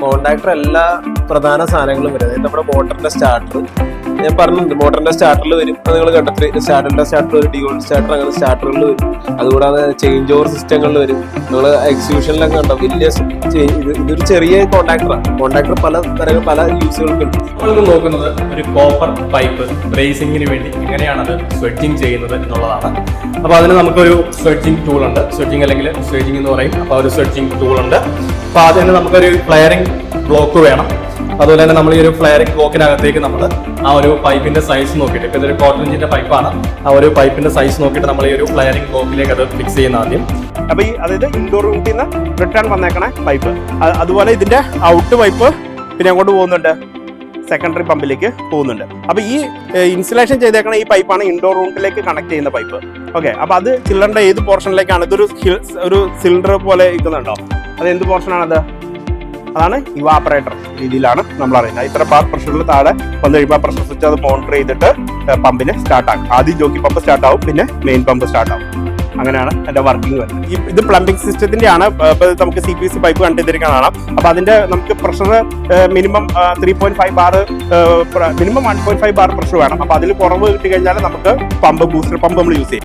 Contactor എല്ലാ പ്രധാന സാധനങ്ങളും വരും. അതായത് നമ്മുടെ മോട്ടറിന്റെ സ്റ്റാർട്ടർ ഞാൻ പറഞ്ഞിട്ടുണ്ട്, മോട്ടറിന്റെ സ്റ്റാർട്ടറിൽ വരും. അത് നിങ്ങൾ കണ്ടെത്തി സ്റ്റാർട്ടറിന്റെ സ്റ്റാർട്ടർ വരും, ഡ്യുവൽ സ്റ്റാർട്ടർ അങ്ങനെ സ്റ്റാർട്ടറുകളിൽ വരും. അതുകൂടാതെ ചേഞ്ച് ഓവർ സിസ്റ്റങ്ങളിൽ വരും. നിങ്ങൾ എക്സിക്യൂഷനിലൊക്കെ കണ്ടോ വലിയ ഇതൊരു ചെറിയ കോണ്ടാക്ടർ പല യൂസുകൾക്കുണ്ട്. നമ്മളിത് നോക്കുന്നത് ഒരു കോപ്പർ പൈപ്പ് ബ്രേസിങ്ങിന് വേണ്ടി എങ്ങനെയാണത് സ്വെഡ്ജിങ് ചെയ്യുന്നത് എന്നുള്ളതാണ്. അപ്പോൾ അതിന് നമുക്കൊരു സ്വെഡ്ജിങ് ടൂൾ ഉണ്ട്, സ്വെഡ്ജിങ് അല്ലെങ്കിൽ സ്വെഡ്ജിങ് എന്ന് പറയും. അപ്പോൾ ഒരു സ്വെഡ്ജിങ് ടൂൾ ഉണ്ട്. അപ്പോൾ അതിന് നമുക്കൊരു ഫ്ലെയറിംഗ് ബ്ലോക്ക് വേണം. അതുപോലെ തന്നെ നമ്മൾ ഈ ഒരു ഫ്ലെയറിംഗ് ബ്ലോക്കിനകത്തേക്ക് നമ്മൾ ആ ഒരു പൈപ്പിന്റെ സൈസ് നോക്കിയിട്ട്, ഇപ്പോൾ ഇതൊരു 1/4 ഇഞ്ചിന്റെ പൈപ്പാണ്, ആ ഒരു പൈപ്പിന്റെ സൈസ് നോക്കിയിട്ട് നമ്മൾ ഈ ഒരു ഫ്ലെയറിംഗ് ബ്ലോക്കിലേക്ക് അത് ഫിക്സ് ചെയ്യുന്ന ആദ്യം. അപ്പോൾ ഈ അതായത് ഇൻഡോർ യൂണിറ്റിൽ നിന്ന് റിട്ടേൺ വന്നേക്കണ പൈപ്പ്, അതുപോലെ ഇതിന്റെ ഔട്ട് പൈപ്പ് പിന്നെ അങ്ങോട്ട് പോകുന്നുണ്ട്, സെക്കൻഡറി പമ്പിലേക്ക് പോകുന്നുണ്ട്. അപ്പോൾ ഈ ഇൻസ്റ്റലേഷൻ ചെയ്തേക്കണ ഈ പൈപ്പാണ് ഇൻഡോർ റൂമിലേക്ക് കണക്ട് ചെയ്യുന്ന പൈപ്പ്. ഓക്കെ, അപ്പോൾ അത് ചില്ലറിന്റെ ഏത് പോർഷനിലേക്കാണ്? ഇതൊരു സിലിണ്ടർ പോലെ ഇരിക്കുന്നുണ്ടോ? അത് എന്ത് പോർഷനാണത്? അതാണ് ഇവാപ്പറേറ്റർ രീതിയിലാണ് നമ്മൾ അറിയുന്നത്. ഇത്ര ബാർ പ്രഷറിൽ താഴെ വന്നു കഴിയുമ്പോൾ പ്രഷർ സ്വിച്ച് അത് മോണിറ്റർ ചെയ്തിട്ട് പമ്പിനെ സ്റ്റാർട്ട് ആക്കും. ആദ്യം ജോക്കി പമ്പ് സ്റ്റാർട്ട് ആവും, പിന്നെ മെയിൻ പമ്പ് സ്റ്റാർട്ട് ആവും. അങ്ങനെയാണ് എൻ്റെ വർക്കിംഗ് വരുന്നത്. ഇത് പ്ലംബിംഗ് സിസ്റ്റത്തിന്റെ ആണ്. ഇപ്പോൾ നമുക്ക് CPVC പൈപ്പ് കണ്ടിരിക്കാൻ കാണാം. അപ്പോൾ അതിന്റെ നമുക്ക് pressure minimum 3.5 bar, minimum 1.5 bar pressure വേണം. അപ്പോൾ അതിൽ കുറവ് കിട്ടി കഴിഞ്ഞാൽ നമുക്ക് ബൂസ്റ്റർ പമ്പ് നമ്മൾ യൂസ് ചെയ്യും.